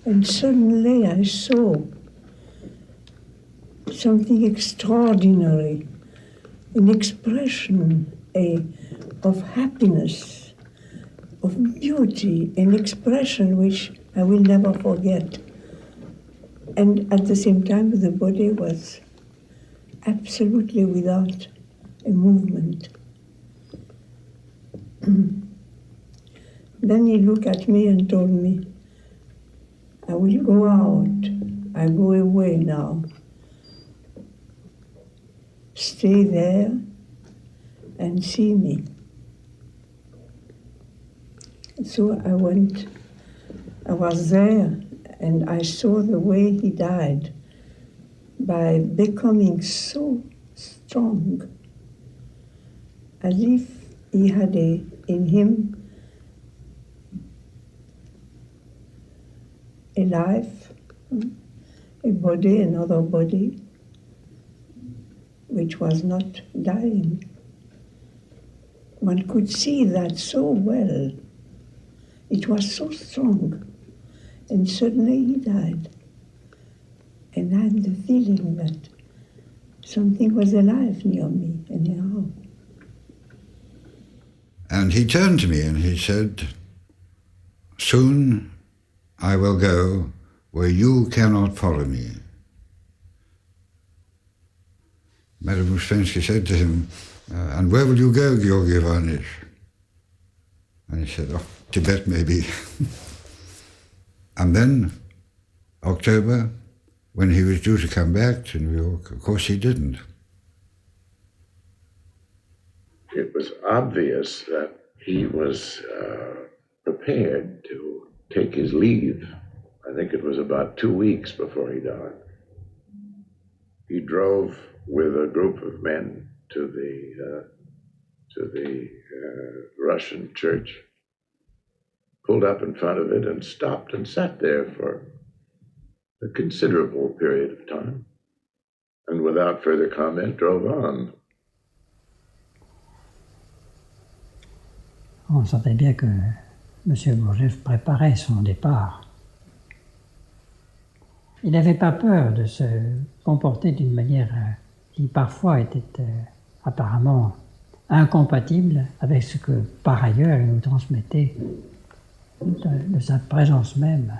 And suddenly I saw something extraordinary, an expression of happiness, of beauty, an expression which I will never forget. And at the same time, the body was absolutely without a movement. Then he looked at me and told me, I will go out. I go away now. Stay there and see me. So I went. I was there and I saw the way he died by becoming so strong, as if he had in him a life, a body, another body, which was not dying. One could see that so well. It was so strong. And suddenly he died. And I had the feeling that something was alive near me, anyhow. And he turned to me and he said, soon I will go where you cannot follow me. Madame Ouspensky said to him, and where will you go, Georgi Ivanitch? And he said, oh, Tibet maybe. And then, October, when he was due to come back to New York, of course he didn't. It was obvious that he was prepared to take his leave. I think it was about 2 weeks before he died. He drove with a group of men to the Russian church, pulled up in front of it and stopped and sat there for a considerable period of time, and without further comment drove on. On sentait bien que M. Gurdjieff préparait son départ. Il n'avait pas peur de se comporter d'une manière qui parfois était apparemment incompatible avec ce que par ailleurs il nous transmettait de sa présence même.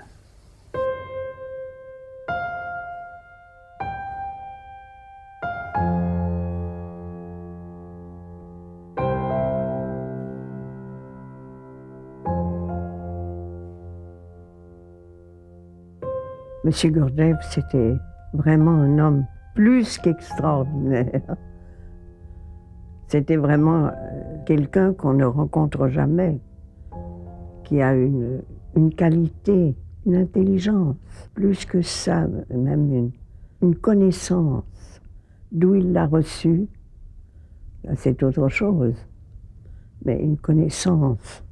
Monsieur Gurdjieff, c'était vraiment un homme plus qu'extraordinaire. C'était vraiment quelqu'un qu'on ne rencontre jamais, qui a une qualité, une intelligence, plus que ça, même une connaissance. D'où il l'a reçu, c'est autre chose, mais une connaissance.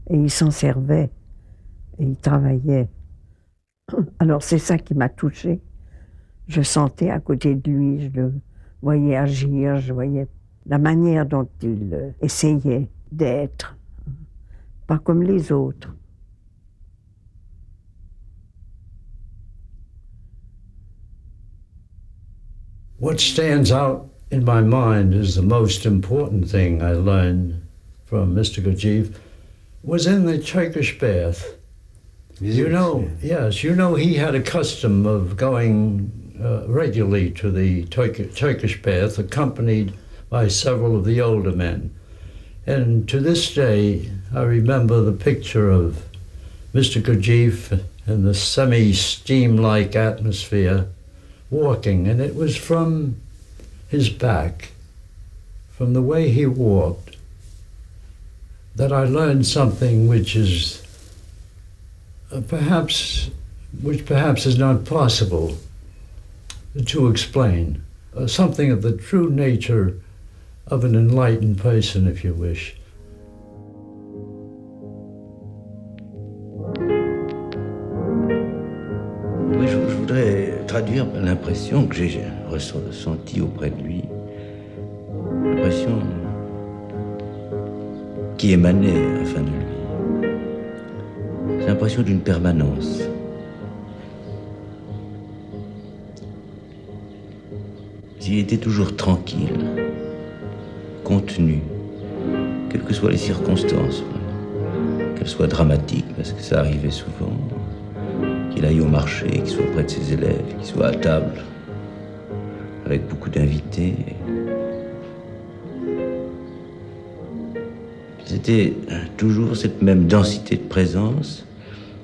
Et il s'en servait, et il travaillait. Alors c'est ça qui m'a touchée. Je sentais à côté de lui, je le voyais agir, je voyais la manière dont il essayait d'être, pas comme les autres. What stands out in my mind as the most important thing I learned from Mr. Gurdjieff was in the Turkish bath. You know, yes, you know he had a custom of going regularly to the Turkish bath, accompanied by several of the older men. And to this day, I remember the picture of Mr. Gurdjieff in the semi-steam-like atmosphere walking, and it was from his back, from the way he walked, that I learned something which is perhaps is not possible to explain, something of the true nature of an enlightened person, if you wish. Oui, je voudrais traduire l'impression que j'ai ressentie auprès de lui, l'impression qui émanait enfin de lui. C'est l'impression d'une permanence, Il était toujours tranquille, contenu, quelles que soient les circonstances, qu'elles soient dramatiques, parce que ça arrivait souvent, qu'il aille au marché, qu'il soit près de ses élèves, qu'il soit à table, avec beaucoup d'invités. C'était toujours cette même densité de présence,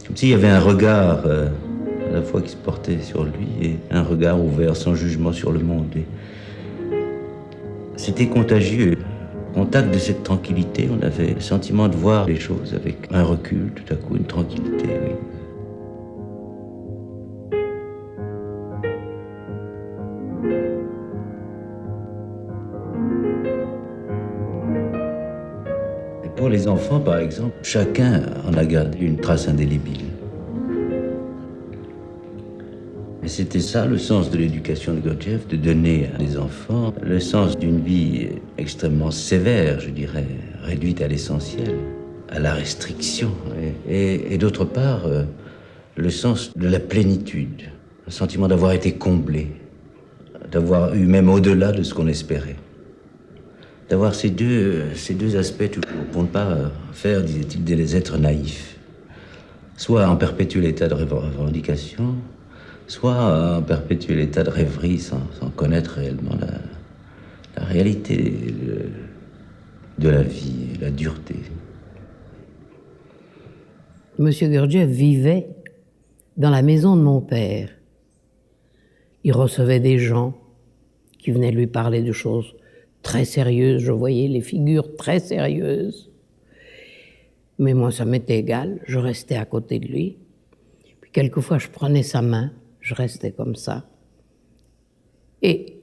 comme s'il y avait un regard à la fois qui se portait sur lui et un regard ouvert sans jugement sur le monde. Et c'était contagieux. Au contact de cette tranquillité, on avait le sentiment de voir les choses avec un recul, tout à coup, une tranquillité, oui. Pour les enfants, par exemple, chacun en a gardé une trace indélébile. Et c'était ça le sens de l'éducation de Gurdjieff, de donner à des enfants le sens d'une vie extrêmement sévère, je dirais, réduite à l'essentiel, à la restriction. Et d'autre part, le sens de la plénitude, le sentiment d'avoir été comblé, d'avoir eu même au-delà de ce qu'on espérait. D'avoir ces deux aspects toujours, pour ne pas faire, disait-il, des êtres naïfs. Soit en perpétuel état de revendication, soit en perpétuel état de rêverie, sans connaître réellement la réalité de la vie, la dureté. Monsieur Gurdjieff vivait dans la maison de mon père. Il recevait des gens qui venaient lui parler de choses très sérieuses, je voyais les figures très sérieuses. Mais moi, ça m'était égal, je restais à côté de lui. Puis quelquefois, je prenais sa main, je restais comme ça. Et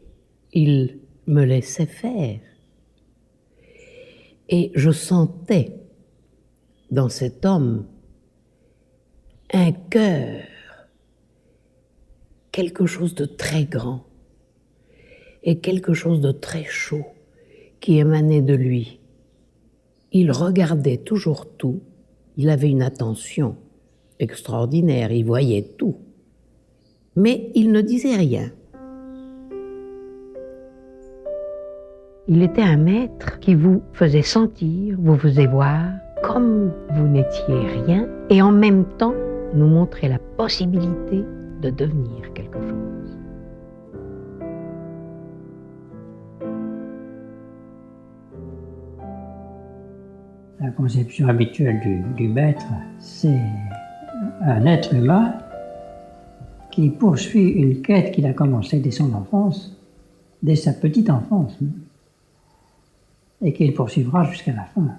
il me laissait faire. Et je sentais dans cet homme un cœur, quelque chose de très grand et quelque chose de très chaud qui émanait de lui. Il regardait toujours tout, il avait une attention extraordinaire, il voyait tout, mais il ne disait rien. Il était un maître qui vous faisait sentir, vous faisait voir comme vous n'étiez rien et en même temps nous montrait la possibilité de devenir quelque chose. La conception habituelle du maître, c'est un être humain qui poursuit une quête qu'il a commencée dès son enfance, dès sa petite enfance, et qu'il poursuivra jusqu'à la fin.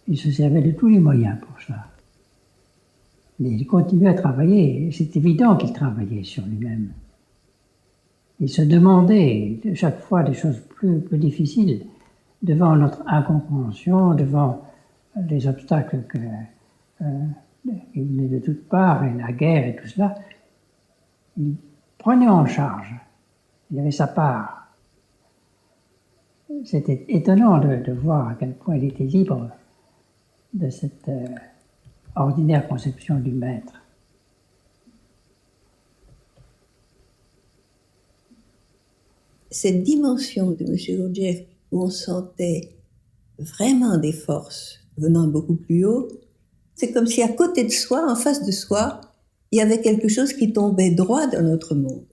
Il se servait de tous les moyens pour cela. Mais il continuait à travailler, et c'est évident qu'il travaillait sur lui-même. Il se demandait chaque fois des choses plus difficiles, devant notre incompréhension, devant les obstacles qui venaient de toutes parts, et la guerre et tout cela, il prenait en charge. Il avait sa part. C'était étonnant de voir à quel point il était libre de cette ordinaire conception du maître. Cette dimension de M. Gurdjieff, où on sentait vraiment des forces venant beaucoup plus haut, c'est comme si à côté de soi, en face de soi, il y avait quelque chose qui tombait droit dans notre monde.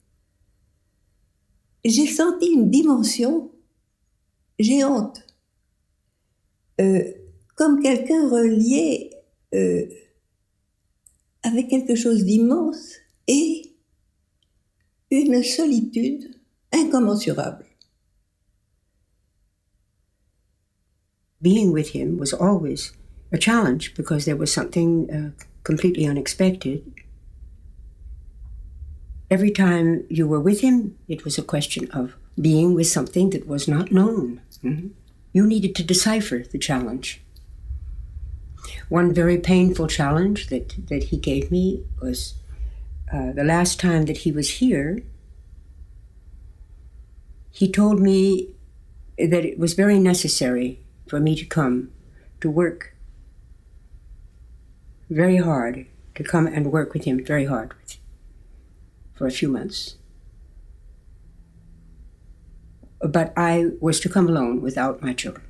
J'ai senti une dimension géante, comme quelqu'un relié avec quelque chose d'immense et une solitude incommensurable. Being with him was always a challenge because there was something completely unexpected. Every time you were with him, it was a question of being with something that was not known. Mm-hmm. You needed to decipher the challenge. One very painful challenge that he gave me was the last time that he was here, he told me that it was very necessary for me to come to work very hard, to come and work with him very hard for a few months. but I was to come alone without my children.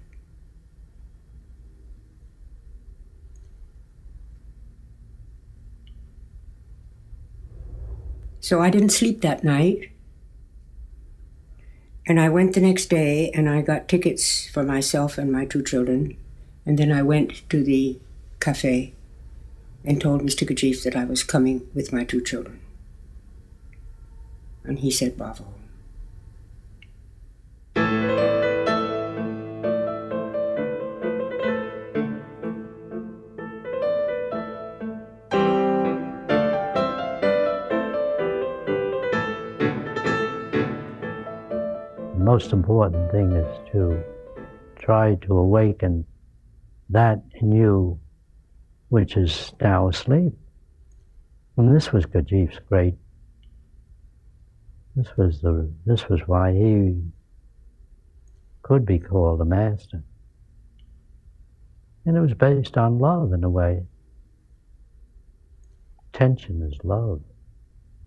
So I didn't sleep that night. And I went the next day and I got tickets for myself and my 2 children. And then I went to the cafe and told Mr. Gurdjieff that I was coming with my 2 children. And he said, bravo. The most important thing is to try to awaken that in you which is now asleep. And this was Gurdjieff's great. This was why he could be called a master. And it was based on love in a way. Attention is love.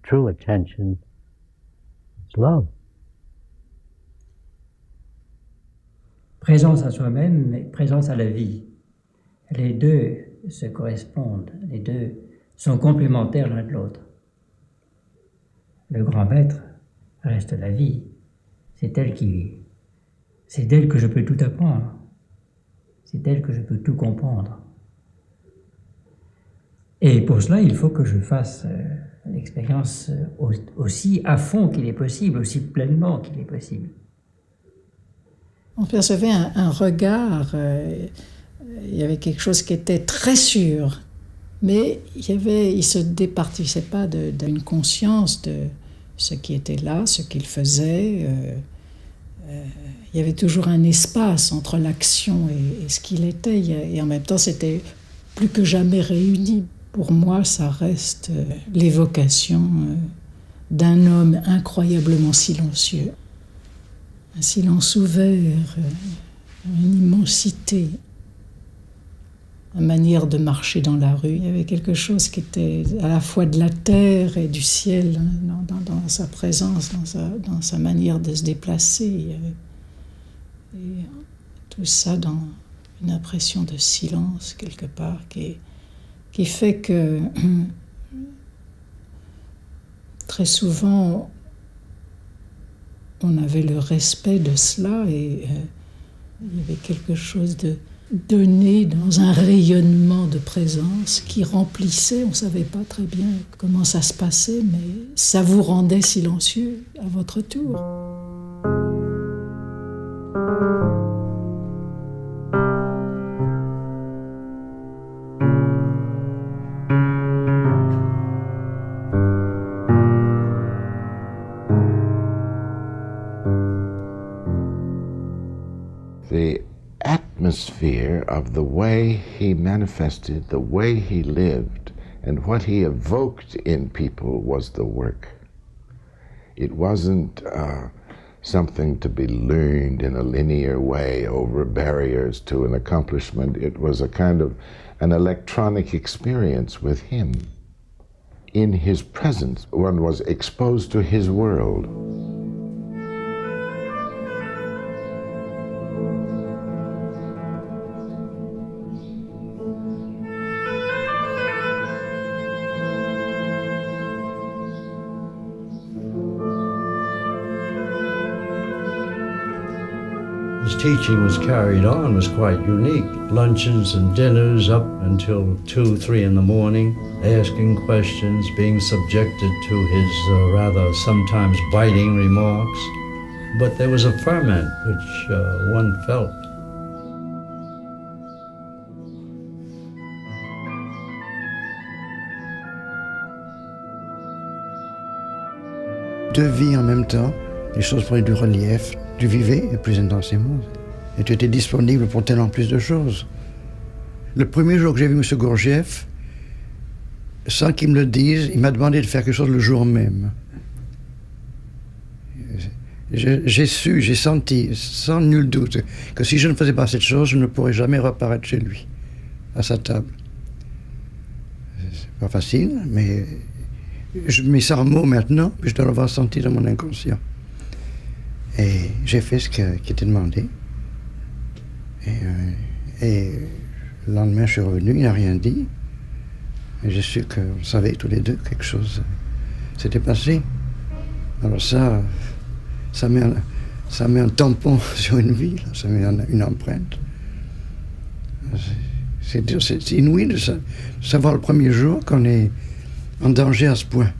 True attention is love. Présence à soi-même et présence à la vie. Les deux se correspondent, les deux sont complémentaires l'un de l'autre. Le grand maître reste la vie. C'est d'elle que je peux tout apprendre. C'est d'elle que je peux tout comprendre. Et pour cela, il faut que je fasse l'expérience aussi à fond qu'il est possible, aussi pleinement qu'il est possible. On percevait un regard, il y avait quelque chose qui était très sûr, mais il se départissait pas d'une conscience de ce qui était là, ce qu'il faisait. Il y avait toujours un espace entre l'action et ce qu'il était, et en même temps c'était plus que jamais réuni. Pour moi, ça reste l'évocation d'un homme incroyablement silencieux. Un silence ouvert, une immensité, une manière de marcher dans la rue. Il y avait quelque chose qui était à la fois de la terre et du ciel, hein, dans sa présence, dans sa manière de se déplacer. Et tout ça dans une impression de silence quelque part qui fait que très souvent on avait le respect de cela et il y avait quelque chose de donné dans un rayonnement de présence qui remplissait, on ne savait pas très bien comment ça se passait, mais ça vous rendait silencieux à votre tour. The atmosphere of the way he manifested, the way he lived, and what he evoked in people was the work. It wasn't something to be learned in a linear way over barriers to an accomplishment. It was a kind of an electronic experience with him. In his presence, one was exposed to his world. His teaching was carried on, was quite unique. Luncheons and dinners up until 2, 3 in the morning, asking questions, being subjected to his rather sometimes biting remarks. But there was a ferment which one felt. Deux vies en même temps, les choses prenaient du relief. Tu vivais plus intensément et tu étais disponible pour tellement plus de choses. Le premier jour que j'ai vu M. Gurdjieff, sans qu'il me le dise, il m'a demandé de faire quelque chose le jour même. J'ai su, j'ai senti, sans nul doute, que si je ne faisais pas cette chose, je ne pourrais jamais reparaître chez lui, à sa table. C'est pas facile, mais je mets ça en mots maintenant, puis je dois l'avoir senti dans mon inconscient. Et j'ai fait ce qui était demandé. Et le lendemain, je suis revenu, il n'a rien dit. Et j'ai su qu'on savait tous les deux que quelque chose s'était passé. Alors ça met un tampon sur une vie, là. Ça met une empreinte. C'est inouï de savoir le premier jour qu'on est en danger à ce point.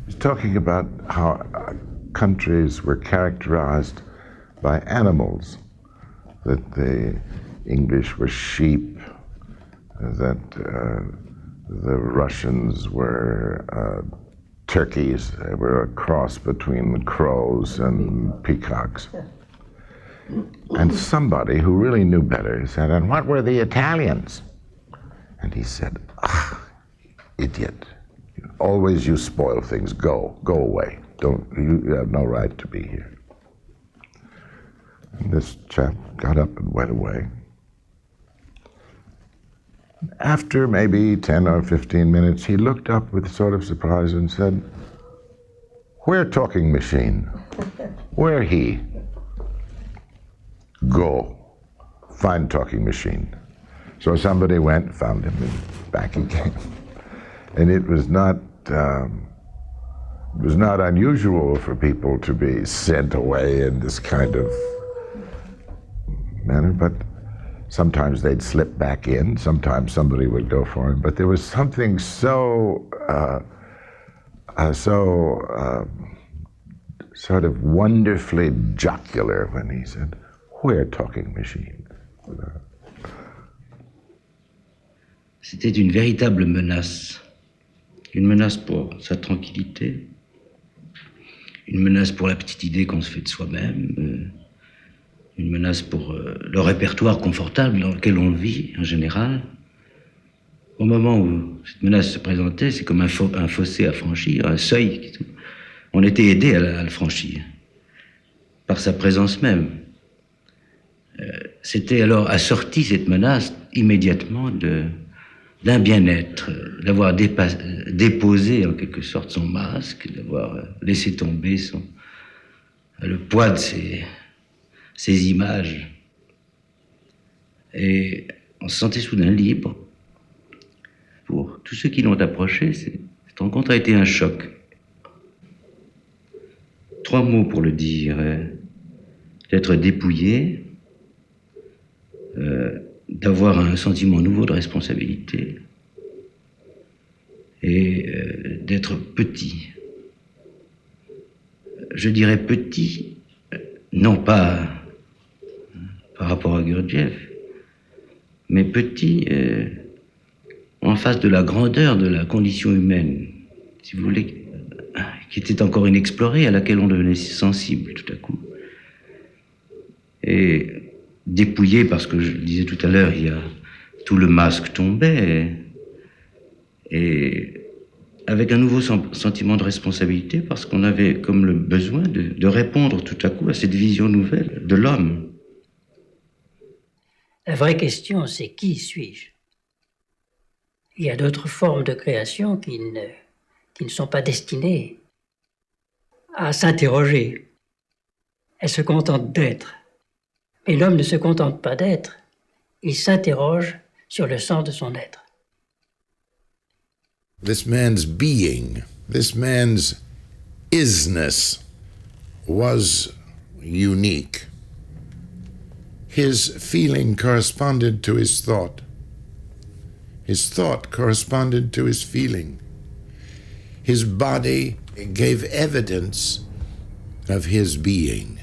He's talking about how countries were characterized by animals, that the English were sheep, that the Russians were turkeys. They were a cross between crows and peacocks. And somebody who really knew better said, "And what were the Italians?" And he said, "Idiot. Always you spoil things. Go away. You have no right to be here." And this chap got up and went away. After maybe 10 or 15 minutes, he looked up with sort of surprise and said, "Where talking machine? Where he? Go. Find talking machine." So somebody went, found him, and back he came. And it was not unusual for people to be sent away in this kind of manner, but sometimes they'd slip back in, sometimes somebody would go for him, but there was something so sort of wonderfully jocular when he said, "Where talking machine?" C'était une véritable menace. Une menace pour sa tranquillité, une menace pour la petite idée qu'on se fait de soi-même, une menace pour le répertoire confortable dans lequel on vit en général. Au moment où cette menace se présentait, c'est comme un fossé à franchir, un seuil. On était aidé à le franchir, par sa présence même. C'était alors assorti, cette menace, immédiatement d'un bien-être, d'avoir déposé en quelque sorte son masque, d'avoir laissé tomber le poids de ces images. Et on se sentait soudain libre. Pour tous ceux qui l'ont approché, cette rencontre a été un choc. 3 mots pour le dire. D'être dépouillé, d'avoir un sentiment nouveau de responsabilité et d'être petit. Je dirais petit, non pas par rapport à Gurdjieff, mais petit en face de la grandeur de la condition humaine, si vous voulez, qui était encore inexplorée, à laquelle on devenait sensible tout à coup. Et dépouillé parce que, je le disais tout à l'heure, tout le masque tombait, et avec un nouveau sentiment de responsabilité, parce qu'on avait comme le besoin de répondre tout à coup à cette vision nouvelle de l'homme. La vraie question, c'est qui suis-je? Il y a d'autres formes de création qui ne sont pas destinées à s'interroger. Elles se contentent d'être. Et l'homme ne se contente pas d'être, il s'interroge sur le sens de son être. This man's being, this man's isness was unique. His feeling corresponded to his thought. His thought corresponded to his feeling. His body gave evidence of his being.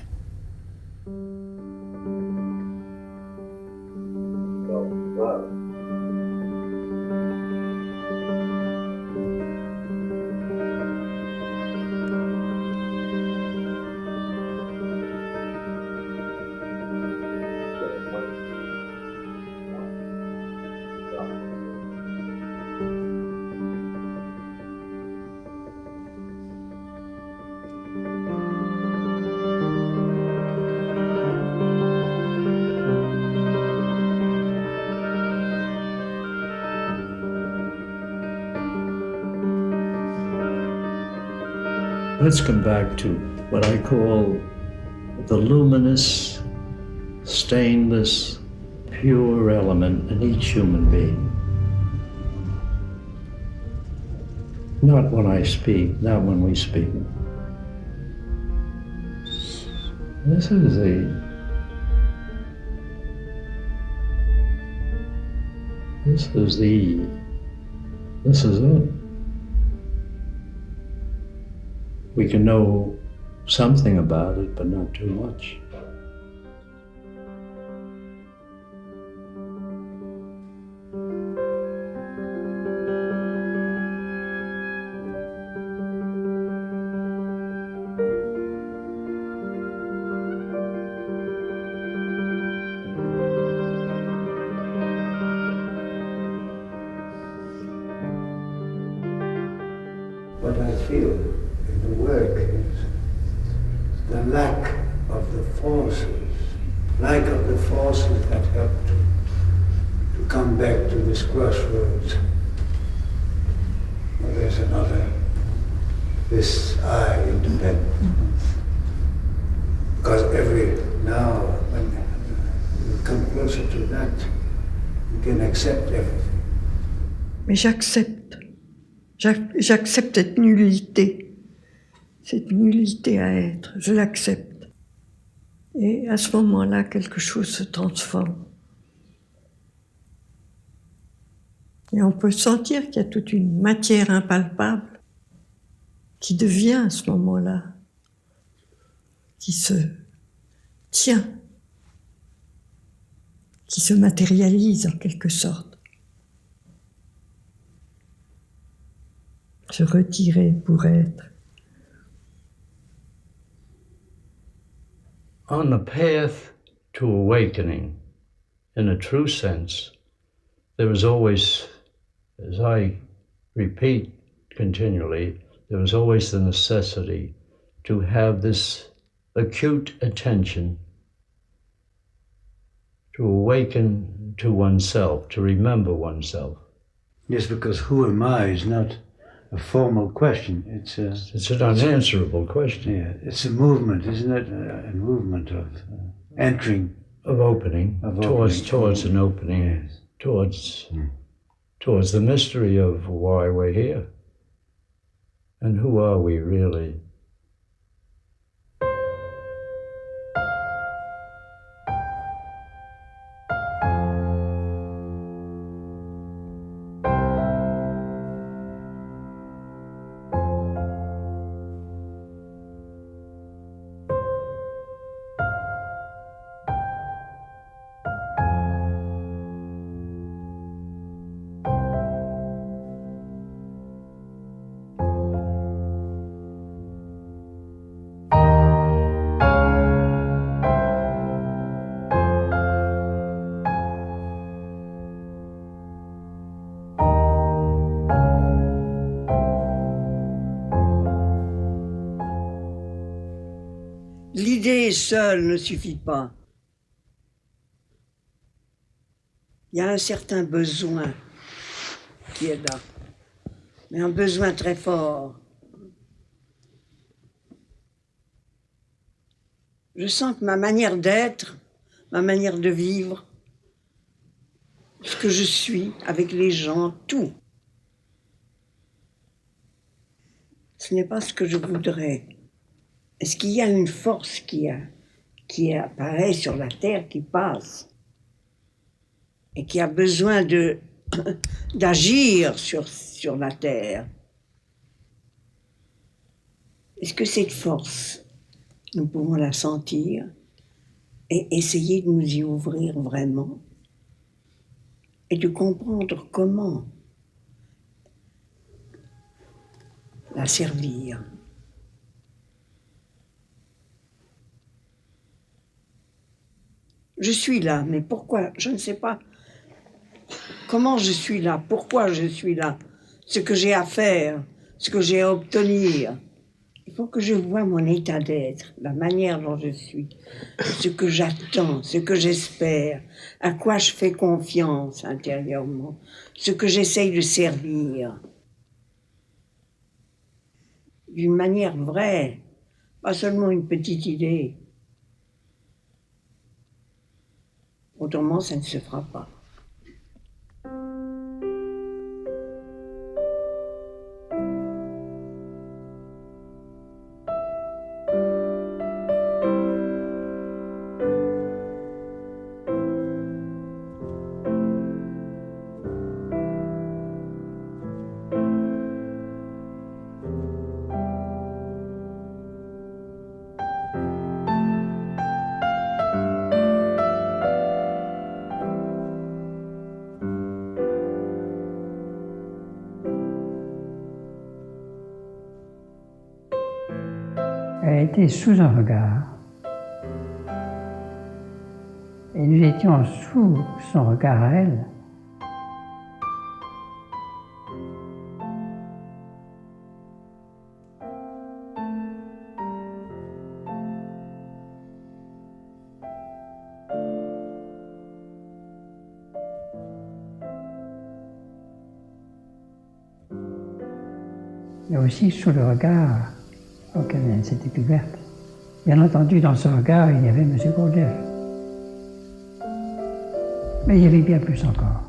Let's come back to what I call the luminous, stainless, pure element in each human being. Not when I speak, not when we speak. This is it. We can know something about it, but not too much. What I feel in the work is the lack of the forces that help to come back to this crossroads. Well, there's this I independent. Because now, when you come closer to that, you can accept everything. Mais j'accepte cette nullité à être, je l'accepte. Et à ce moment-là, quelque chose se transforme. Et on peut sentir qu'il y a toute une matière impalpable qui devient à ce moment-là, qui se tient, qui se matérialise en quelque sorte. Se retirer pour être. On the path to awakening, in a true sense, there is always, as I repeat continually, there is always the necessity to have this acute attention to awaken to oneself, to remember oneself. Yes, because who am I is not a formal question. It's an unanswerable question. Yeah, it's a movement, isn't it? A movement of entering, of opening, towards an opening, yes. towards the mystery of why we're here, and who are we really. L'idée seule ne suffit pas. Il y a un certain besoin qui est là, mais un besoin très fort. Je sens que ma manière d'être, ma manière de vivre, ce que je suis avec les gens, tout, ce n'est pas ce que je voudrais. Est-ce qu'il y a une force qui apparaît sur la terre, qui passe, et qui a besoin d'agir sur la terre? Est-ce que cette force, nous pouvons la sentir et essayer de nous y ouvrir vraiment et de comprendre comment la servir? Je suis là, mais pourquoi? Je ne sais pas comment je suis là, pourquoi je suis là, ce que j'ai à faire, ce que j'ai à obtenir. Il faut que je voie mon état d'être, la manière dont je suis, ce que j'attends, ce que j'espère, à quoi je fais confiance intérieurement, ce que j'essaye de servir. d'une manière vraie, pas seulement une petite idée. Autrement, ça ne se fera pas. Elle était sous un regard. Et nous étions sous son regard à elle. Mais aussi sous le regard auquel elle s'était ouverte. Bien entendu, dans ce regard, il y avait M. Gurdjieff. Mais il y avait bien plus encore.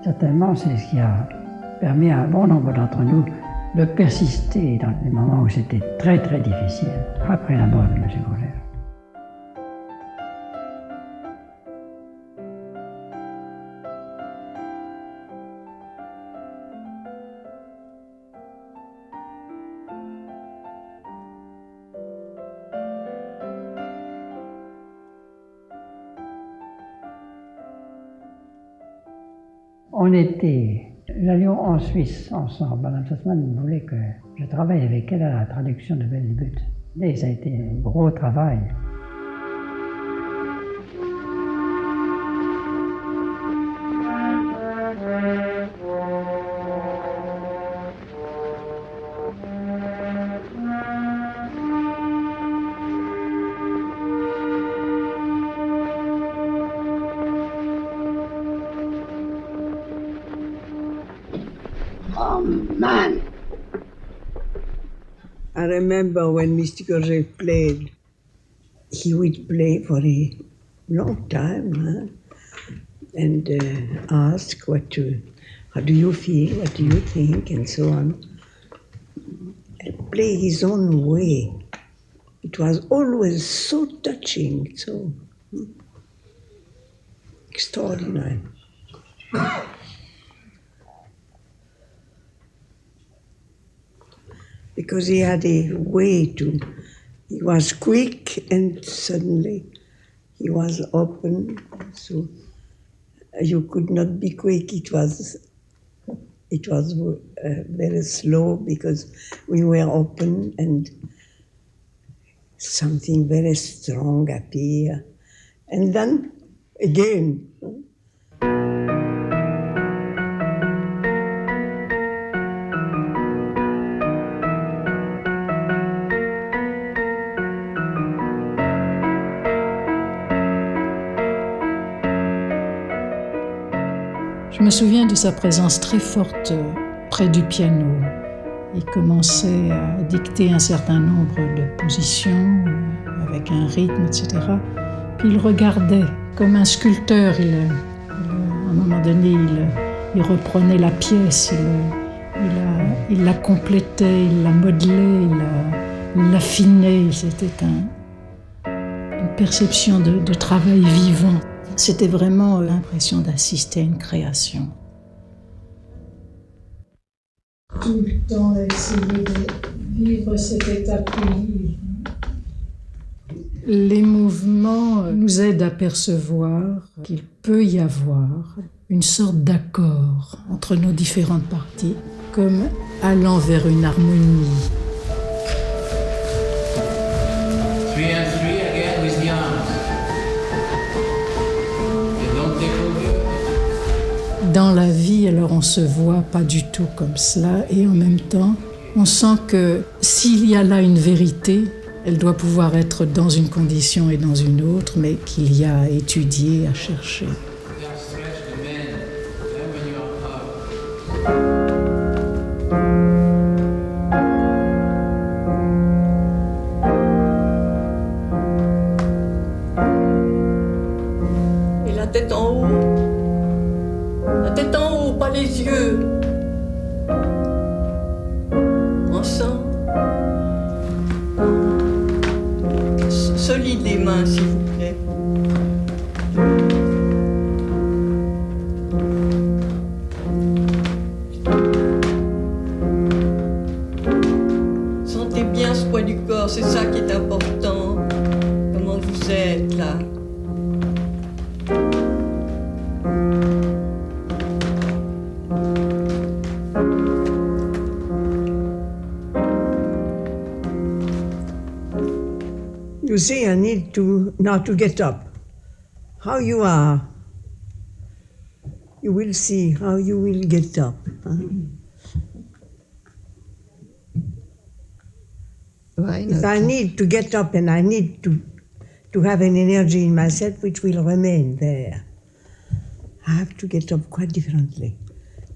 Certainement, c'est ce qui a permis à un bon nombre d'entre nous de persister dans les moments où c'était très très difficile, après la mort de M. Gurdjieff. Nous allions en Suisse ensemble. Mme Sussman voulait que je travaille avec elle à la traduction de Belle But. Et ça a été un gros travail. Man. I remember when Mr. Gurdjieff played, he would play for a long time, and ask how do you feel, what do you think, and so on. And play his own way. It was always so touching, so extraordinary. Because he had a way he was quick and suddenly he was open, so you could not be quick. It was very slow because we were open and something very strong appeared. And then again. Je me souviens de sa présence très forte près du piano. Il commençait à dicter un certain nombre de positions avec un rythme, etc. Puis il regardait comme un sculpteur. À un moment donné, il reprenait la pièce, il la complétait, il la modelait, il l'affinait. C'était une perception de travail vivant. C'était vraiment l'impression d'assister à une création. Tout le temps, essayer de vivre cet état plus. Les mouvements nous aident à percevoir qu'il peut y avoir une sorte d'accord entre nos différentes parties, comme allant vers une harmonie. Dans la vie, alors on se voit pas du tout comme cela et en même temps, on sent que s'il y a là une vérité, elle doit pouvoir être dans une condition et dans une autre, mais qu'il y a à étudier, à chercher. La tête en haut. La tête en haut, pas les yeux. Ensemble. Solide les mains, s'il vous plaît. Sentez bien ce poids du corps, c'est ça qui est important. Comment vous êtes là. You see, I need to now to get up. How you are, you will see how you will get up. Huh? If I need to get up and I need to have an energy in myself which will remain there, I have to get up quite differently.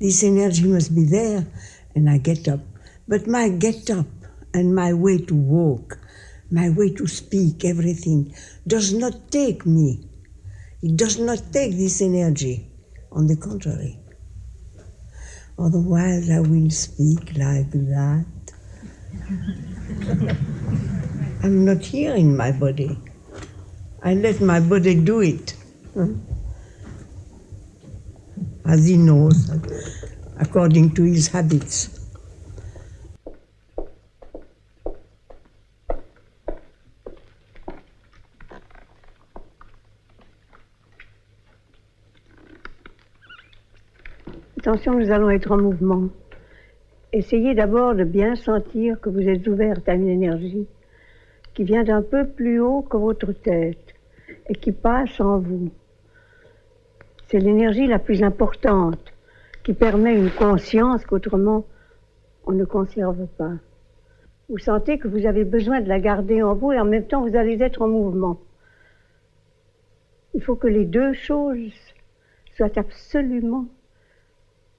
This energy must be there and I get up. But my get up and my way to walk, my way to speak, everything, does not take me. It does not take this energy. On the contrary. Otherwise, I will speak like that. I'm not here in my body. I let my body do it. As he knows, according to his habits. Attention, nous allons être en mouvement. Essayez d'abord de bien sentir que vous êtes ouverte à une énergie qui vient d'un peu plus haut que votre tête et qui passe en vous. C'est l'énergie la plus importante qui permet une conscience qu'autrement on ne conserve pas. Vous sentez que vous avez besoin de la garder en vous et en même temps vous allez être en mouvement. Il faut que les deux choses soient absolument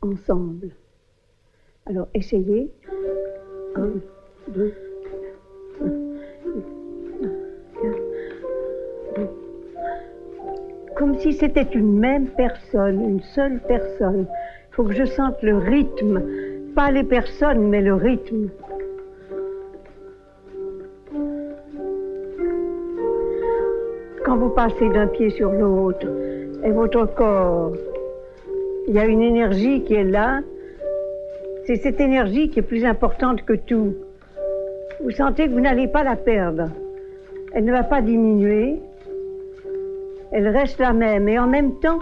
ensemble. Alors, essayez. 1, 2, 3, 4, 5. Comme si c'était une même personne, une seule personne. Il faut que je sente le rythme. Pas les personnes, mais le rythme. Quand vous passez d'un pied sur l'autre, et votre corps, il y a une énergie qui est là. C'est cette énergie qui est plus importante que tout. Vous sentez que vous n'allez pas la perdre. Elle ne va pas diminuer. Elle reste la même. Et en même temps,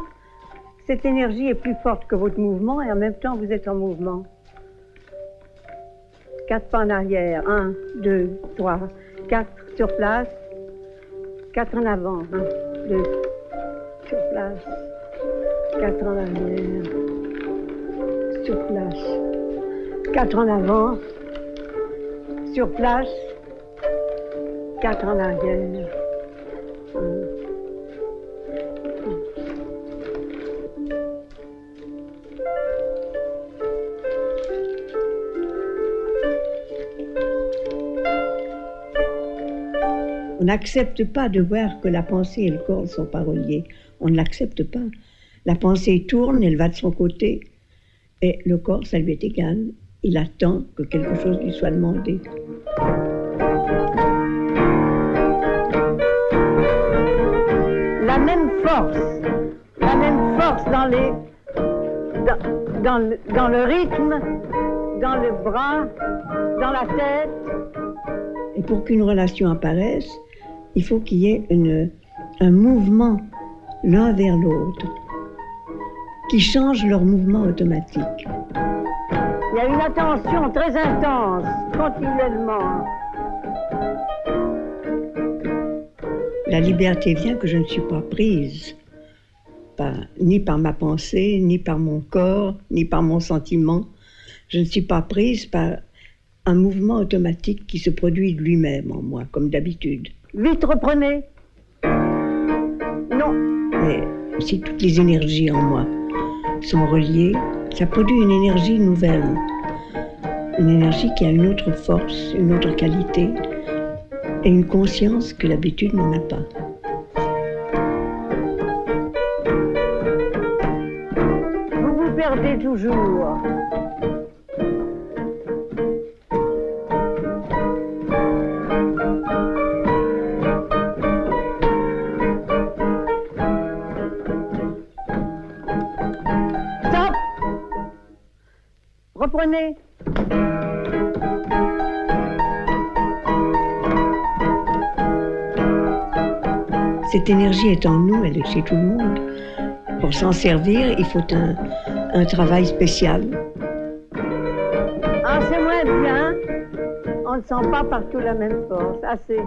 cette énergie est plus forte que votre mouvement. Et en même temps, vous êtes en mouvement. 4 pas en arrière. 1, 2, 3, 4 sur place. 4 en avant. 1, 2, sur place. 4 en arrière, sur place. 4 en avant, sur place. 4 en arrière. On n'accepte pas de voir que la pensée et le corps ne sont pas reliés. On ne l'accepte pas. La pensée tourne, elle va de son côté, et le corps, ça lui est égal. Il attend que quelque chose lui soit demandé. La même force dans le rythme, dans le bras, dans la tête. Et pour qu'une relation apparaisse, il faut qu'il y ait un mouvement l'un vers l'autre, qui changent leur mouvement automatique. Il y a une attention très intense, continuellement. La liberté vient que je ne suis pas prise, ni par ma pensée, ni par mon corps, ni par mon sentiment. Je ne suis pas prise par un mouvement automatique qui se produit de lui-même en moi, comme d'habitude. Vite, reprenez. Non. Mais si toutes les énergies en moi sont reliées, ça produit une énergie nouvelle. Une énergie qui a une autre force, une autre qualité et une conscience que l'habitude n'en a pas. perdez toujours. Stop! Reprenez. Cette énergie est en nous, elle est chez tout le monde. Pour s'en servir, il faut un travail spécial. Ah, c'est moins bien. On ne sent pas partout la même force. Assez.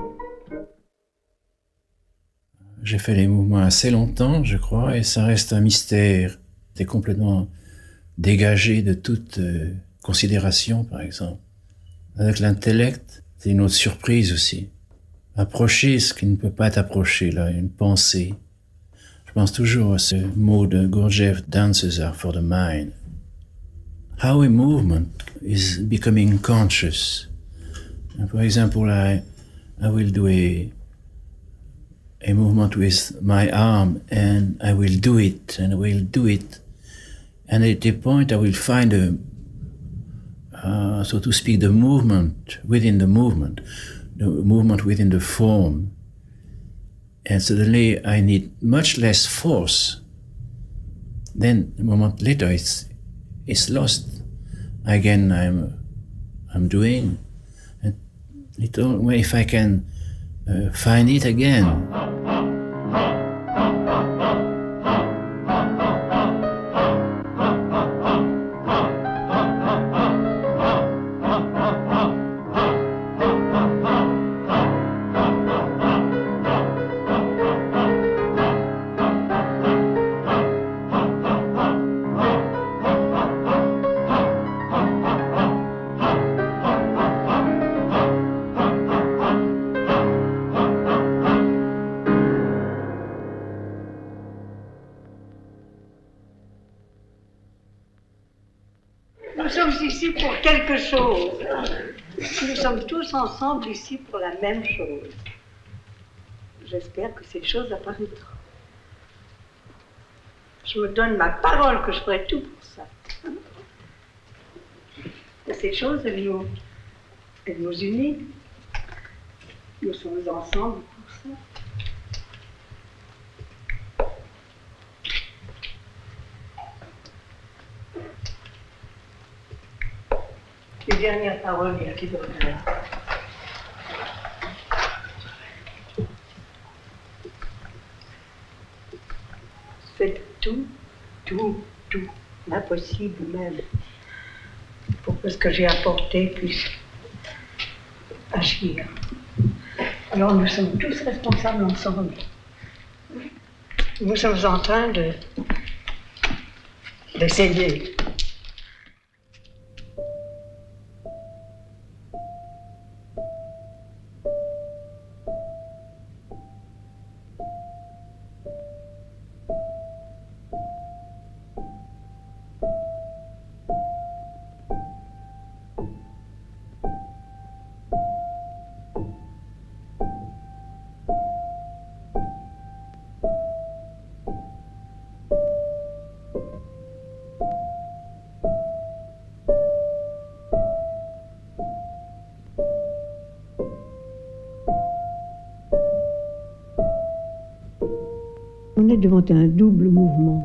J'ai fait les mouvements assez longtemps, je crois, et ça reste un mystère. T'es complètement dégagé de toute considération, par exemple. Avec l'intellect, c'est une autre surprise aussi. Approcher ce qui ne peut pas être approché, là, une pensée. Je pense toujours à ce mot de Gurdjieff, dances are for the mind. How a movement is becoming conscious. And for example, I will do a movement with my arm and I will do it and I will do it. And at the point I will find so to speak, the movement within the movement within the form. And suddenly I need much less force. Then a moment later it's lost. Again I'm doing. And little if I can find it again. Nous sommes ici pour quelque chose. Nous sommes tous ensemble ici pour la même chose. J'espère que cette chose apparaîtra. Je me donne ma parole que je ferai tout pour ça. Et cette chose, elle nous unit. Nous sommes ensemble pour ça. Les dernières paroles de Jackie Baudelaire. Faites tout, l'impossible même, pour que ce que j'ai apporté puisse agir. Alors nous sommes tous responsables ensemble. Nous sommes en train d'essayer. On est devant un double mouvement.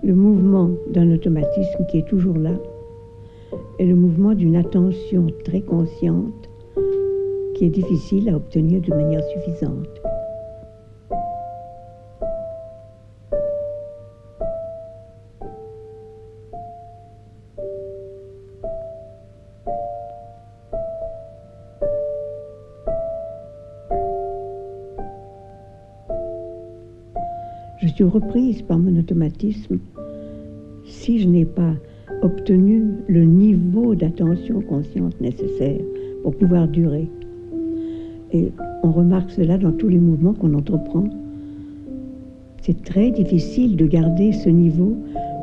Le mouvement d'un automatisme qui est toujours là et le mouvement d'une attention très consciente qui est difficile à obtenir de manière suffisante. Je suis reprise par mon automatisme si je n'ai pas obtenu le niveau d'attention consciente nécessaire pour pouvoir durer. Et on remarque cela dans tous les mouvements qu'on entreprend. C'est très difficile de garder ce niveau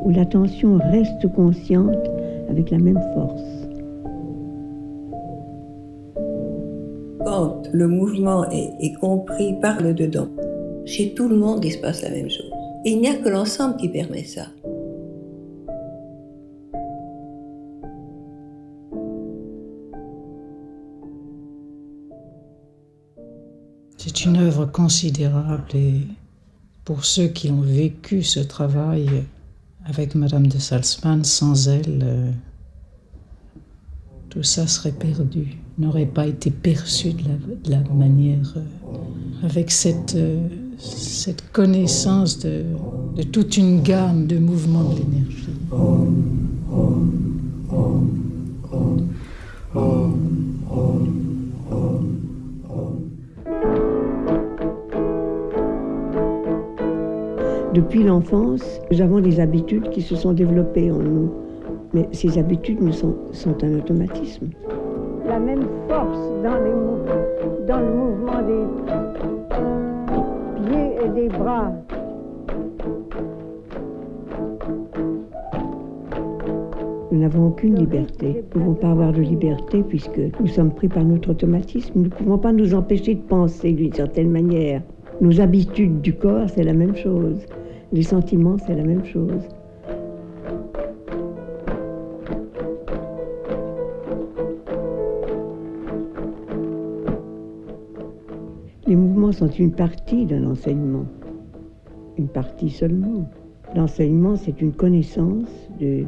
où l'attention reste consciente avec la même force. Quand le mouvement est compris par le dedans, chez tout le monde, il se passe la même chose. Et il n'y a que l'ensemble qui permet ça. C'est une œuvre considérable et pour ceux qui ont vécu ce travail avec Madame de Salzmann, sans elle, tout ça serait perdu, n'aurait pas été perçu de la manière, avec cette connaissance de toute une gamme de mouvements de l'énergie. Depuis l'enfance, nous avons des habitudes qui se sont développées en nous. Mais ces habitudes sont un automatisme. La même force dans le mouvement des pieds et des bras. Nous n'avons aucune liberté. Nous ne pouvons pas avoir de liberté puisque nous sommes pris par notre automatisme. Nous ne pouvons pas nous empêcher de penser d'une certaine manière. Nos habitudes du corps, c'est la même chose. Les sentiments, c'est la même chose. Les mouvements sont une partie d'un enseignement, une partie seulement. L'enseignement, c'est une connaissance de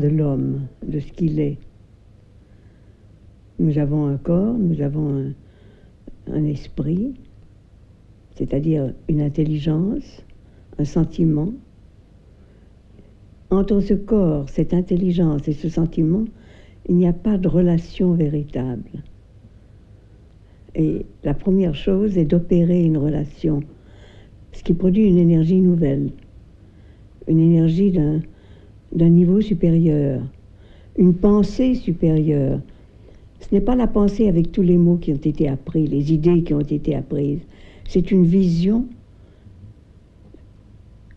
l'homme, de ce qu'il est. Nous avons un corps, nous avons un esprit, c'est-à-dire une intelligence, un sentiment. Entre ce corps, cette intelligence et ce sentiment, il n'y a pas de relation véritable. Et la première chose est d'opérer une relation, ce qui produit une énergie nouvelle, une énergie d'un niveau supérieur, une pensée supérieure. Ce n'est pas la pensée avec tous les mots qui ont été appris, les idées qui ont été apprises. C'est une vision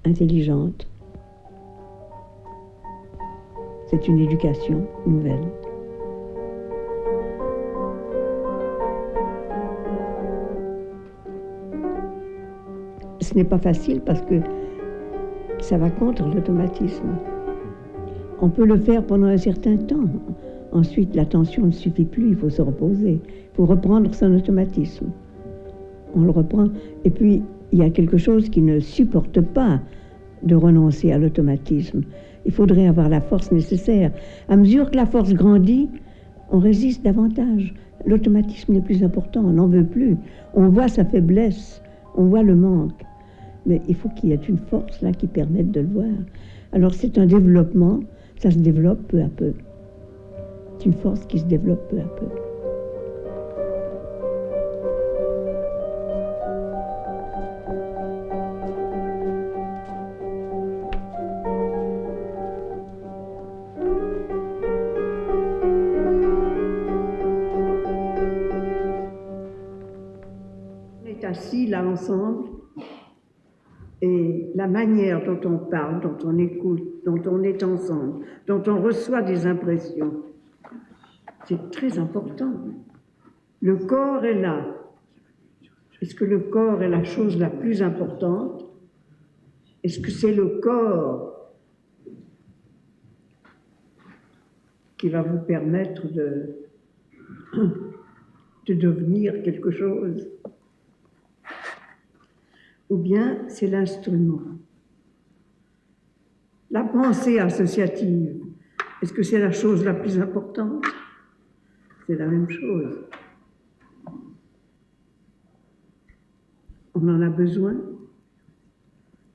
intelligente. C'est une éducation nouvelle. Ce n'est pas facile parce que ça va contre l'automatisme. On peut le faire pendant un certain temps. Ensuite, l'attention ne suffit plus, il faut se reposer. Il faut reprendre son automatisme. On le reprend. Et puis, il y a quelque chose qui ne supporte pas de renoncer à l'automatisme. Il faudrait avoir la force nécessaire. À mesure que la force grandit, on résiste davantage. L'automatisme est plus important, on n'en veut plus. On voit sa faiblesse, on voit le manque. Mais il faut qu'il y ait une force là qui permette de le voir. Alors c'est un développement, ça se développe peu à peu. C'est une force qui se développe peu à peu. On est assis là ensemble. Et la manière dont on parle, dont on écoute, dont on est ensemble, dont on reçoit des impressions, c'est très important. Le corps est là. Est-ce que le corps est la chose la plus importante? Est-ce que c'est le corps qui va vous permettre de devenir quelque chose? Ou bien c'est l'instrument. La pensée associative, est-ce que c'est la chose la plus importante? C'est la même chose. On en a besoin,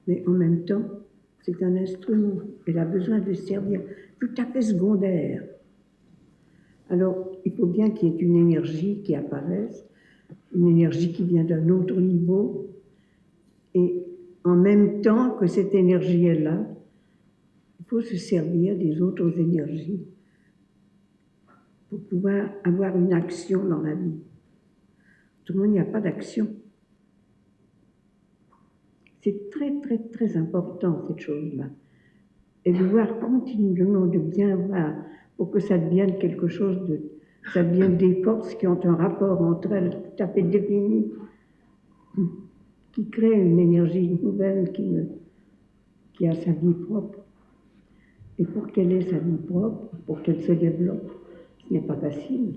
mais en même temps, c'est un instrument. Elle a besoin de servir tout à fait secondaire. Alors, il faut bien qu'il y ait une énergie qui apparaisse, une énergie qui vient d'un autre niveau. Et en même temps que cette énergie est là, il faut se servir des autres énergies pour pouvoir avoir une action dans la vie. Autrement, il n'y a pas d'action. C'est très, très, très important, cette chose-là. Et de voir continuellement, de bien voir, pour que ça devienne quelque chose ça devienne des forces qui ont un rapport entre elles tout à fait défini, qui crée une énergie nouvelle qui a sa vie propre. Et pour qu'elle ait sa vie propre, pour qu'elle se développe, ce n'est pas facile.